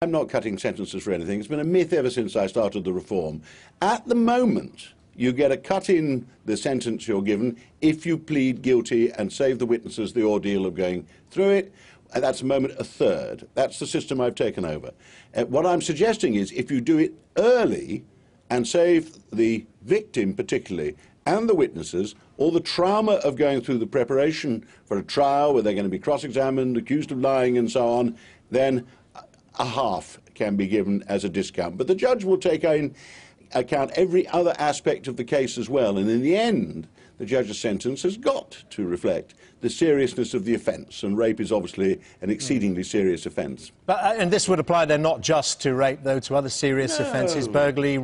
I'm not cutting sentences for anything. It's been a myth ever since I started the reform. At the moment, you get a cut in the sentence you're given if you plead guilty and save the witnesses the ordeal of going through it. And that's a moment a third. That's the system I've taken over. What I'm suggesting is if you do it early and save the victim particularly and the witnesses all the trauma of going through the preparation for a trial where they're going to be cross-examined, accused of lying and so on, then a half can be given as a discount. But the judge will take in account every other aspect of the case as well, and in the end the judge's sentence has got to reflect the seriousness of the offence, and rape is obviously an exceedingly serious offence. But, and this would apply then not just to rape, though, to other serious offences, burglary,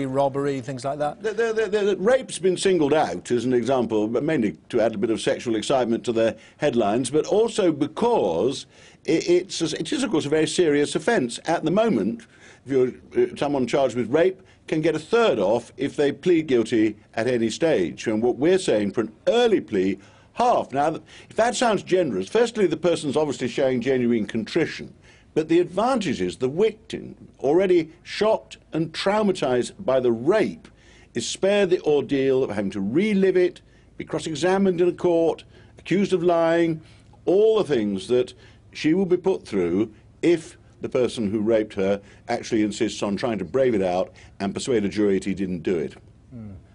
robbery, things like that? Rape's been singled out as an example, but mainly to add a bit of sexual excitement to their headlines, but also because it is, of course, a very serious offence. At the moment, if you're someone charged with rape, can get a third off if they plead guilty at any stage. And what we're saying for an early plea, half. Now, if that sounds generous, firstly, the person's obviously showing genuine contrition. But the advantage is the victim, already shocked and traumatised by the rape, is spared the ordeal of having to relive it, be cross-examined in a court, accused of lying, all the things that she will be put through if the person who raped her actually insists on trying to brave it out and persuade a jury that he didn't do it.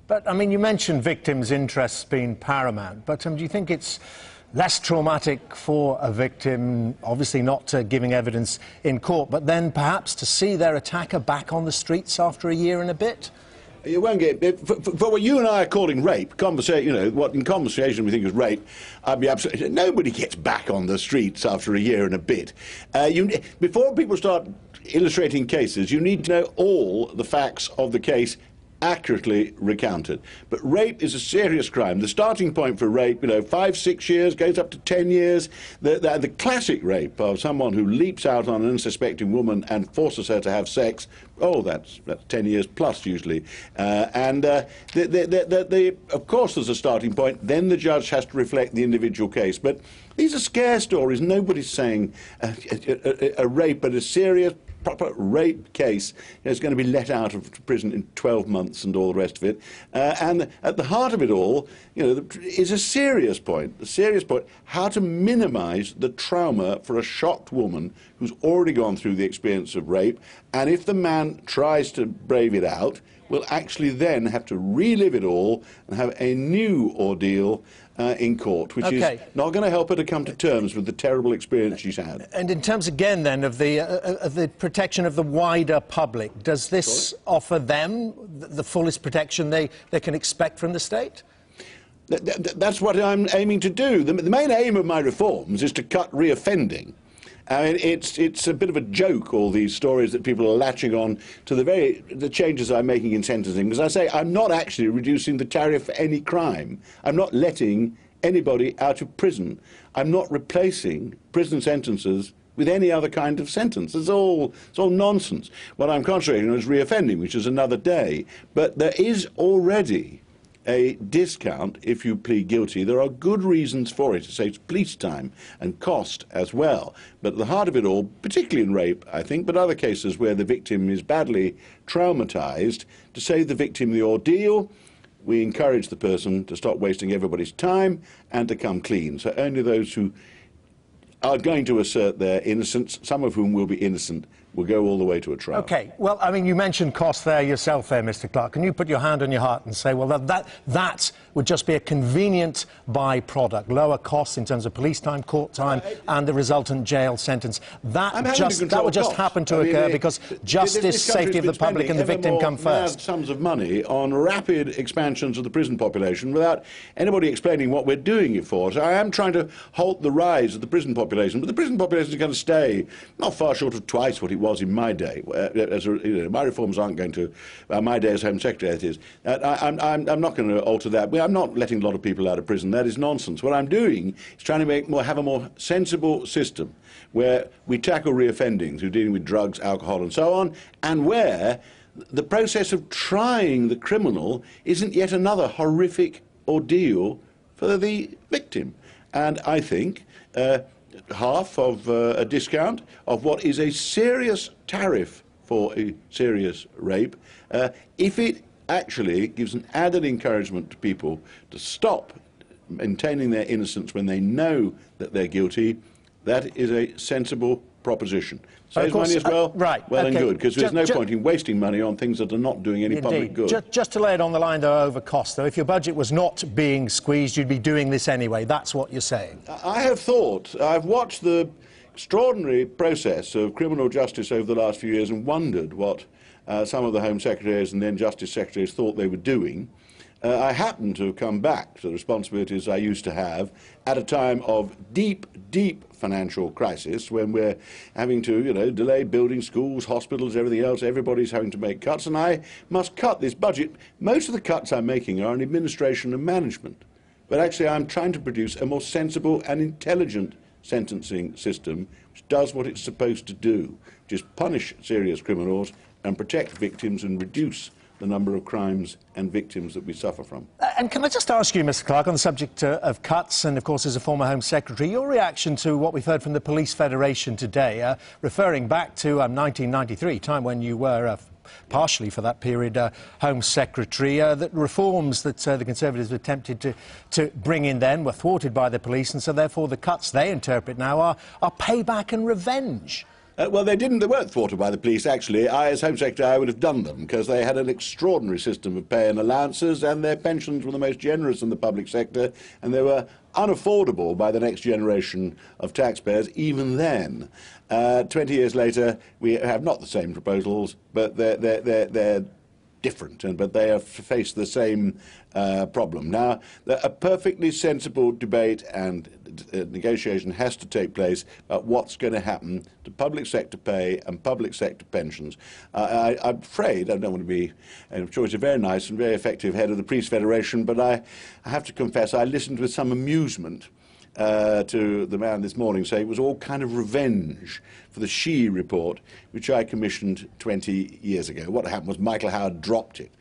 But, I mean, you mentioned victims' interests being paramount, but do you think it's less traumatic for a victim, obviously not giving evidence in court, but then perhaps to see their attacker back on the streets after a year and a bit? You won't get for what you and I are calling rape. You know, what in conversation we think is rape. I'd be absolutely nobody gets back on the streets after a year and a bit. Before people start illustrating cases, you need to know all the facts of the case accurately recounted. But rape is a serious crime. The starting point for rape, 5, 6 years, goes up to 10 years. The classic rape of someone who leaps out on an unsuspecting woman and forces her to have sex, that's 10 years plus usually. Of course there's a starting point, then the judge has to reflect the individual case. But these are scare stories. Nobody's saying a rape, but a serious proper rape case is going to be let out of prison in 12 months and all the rest of it. And at the heart of it all, is a serious point, how to minimise the trauma for a shocked woman who's already gone through the experience of rape, and if the man tries to brave it out, will actually then have to relive it all and have a new ordeal in court, which is not going to help her to come to terms with the terrible experience she's had. And in terms, again, then, of the protection of the wider public, does this offer them the fullest protection they can expect from the state? That's what I'm aiming to do. The main aim of my reforms is to cut reoffending. I mean, it's a bit of a joke, all these stories that people are latching on to the changes I'm making in sentencing, because I say I'm not actually reducing the tariff for any crime. I'm not letting anybody out of prison. I'm not replacing prison sentences with any other kind of sentence. It's all nonsense. What I'm concentrating on is reoffending, which is another day. But there is already a discount if you plead guilty. There are good reasons for it. It saves police time and cost as well. But at the heart of it all, particularly in rape, I think, but other cases where the victim is badly traumatised, to save the victim the ordeal, we encourage the person to stop wasting everybody's time and to come clean. So only those who are going to assert their innocence, some of whom will be innocent, will go all the way to a trial. OK. Well, I mean, you mentioned cost there yourself there, Mr Clarke. Can you put your hand on your heart and say, well, that would just be a convenient byproduct, lower costs in terms of police time, court time, and the resultant jail sentence. That would just happen to occur because justice, safety of the public and the victim come first. Mad sums of money on rapid expansions of the prison population without anybody explaining what we're doing it for. So I am trying to halt the rise of the prison population, but the prison population is going to stay not far short of twice what it was in my day. My reforms aren't going to, my day as Home Secretary, that is. I'm not going to alter that. I'm not letting a lot of people out of prison. That is nonsense. What I'm doing is trying to have a more sensible system where we tackle reoffending through dealing with drugs, alcohol and so on, and where the process of trying the criminal isn't yet another horrific ordeal for the victim. And I think half of a discount of what is a serious tariff for a serious rape, if it actually gives an added encouragement to people to stop maintaining their innocence when they know that they're guilty, that is a sensible proposition. Saves money as well? Right. Well okay. and good, because there's no point in wasting money on things that are not doing any public good. Just to lay it on the line, though, over cost, though, if your budget was not being squeezed, you'd be doing this anyway. That's what you're saying. I have thought, I've watched the extraordinary process of criminal justice over the last few years and wondered what some of the Home Secretaries and then Justice Secretaries thought they were doing. I happen to have come back to the responsibilities I used to have at a time of deep, deep financial crisis, when we're having to, delay building schools, hospitals, everything else. Everybody's having to make cuts, and I must cut this budget. Most of the cuts I'm making are in administration and management. But actually I'm trying to produce a more sensible and intelligent sentencing system which does what it's supposed to do, which is punish serious criminals and protect victims and reduce the number of crimes and victims that we suffer from. And can I just ask you, Mr. Clarke, on the subject of cuts, and of course as a former Home Secretary, your reaction to what we've heard from the Police Federation today, referring back to 1993, time when you were partially for that period Home Secretary, that reforms that the Conservatives attempted to bring in then were thwarted by the police, and so therefore the cuts they interpret now are payback and revenge. Well, they weren't thwarted by the police, actually. As Home Secretary, I would have done them, because they had an extraordinary system of pay and allowances, and their pensions were the most generous in the public sector, and they were unaffordable by the next generation of taxpayers, even then. 20 years later, we have not the same proposals, but they're different, but they have faced the same problem. Now, a perfectly sensible debate and negotiation has to take place about what's going to happen to public sector pay and public sector pensions. I'm afraid, I don't want to be, I'm sure he's a very nice and very effective head of the Police Federation, but I have to confess I listened with some amusement to the man this morning say it was all kind of revenge for the She report, which I commissioned 20 years ago. What happened was Michael Howard dropped it,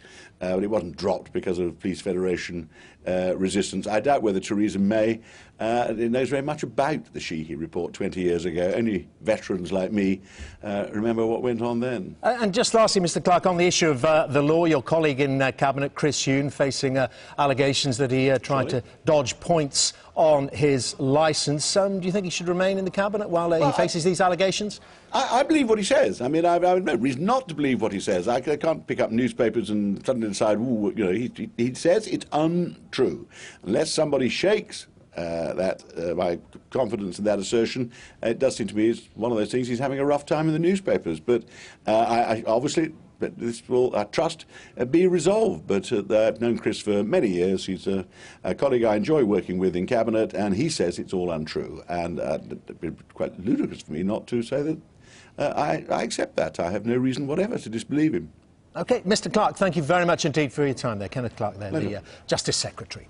but it wasn't dropped because of Police Federation resistance. I doubt whether Theresa May knows very much about the She report 20 years ago. Only veterans like me remember what went on then. And just lastly, Mr. Clarke, on the issue of the law, your colleague in Cabinet, Chris Huhne, facing allegations that he tried to dodge points on his licence. Do you think he should remain in the Cabinet while he faces these allegations? I believe what he says. I mean, I have no reason not to believe what he says. I can't pick up newspapers and suddenly decide, ooh, he says it's untrue. Unless somebody shakes my confidence in that assertion, it does seem to me it's one of those things he's having a rough time in the newspapers. But I obviously, this will, I trust, be resolved. But I've known Chris for many years. He's a colleague I enjoy working with in Cabinet, and he says it's all untrue. And it'd be quite ludicrous for me not to say that I accept that. I have no reason whatever to disbelieve him. OK, Mr. Clarke, thank you very much indeed for your time there. Kenneth Clarke there, the Justice Secretary.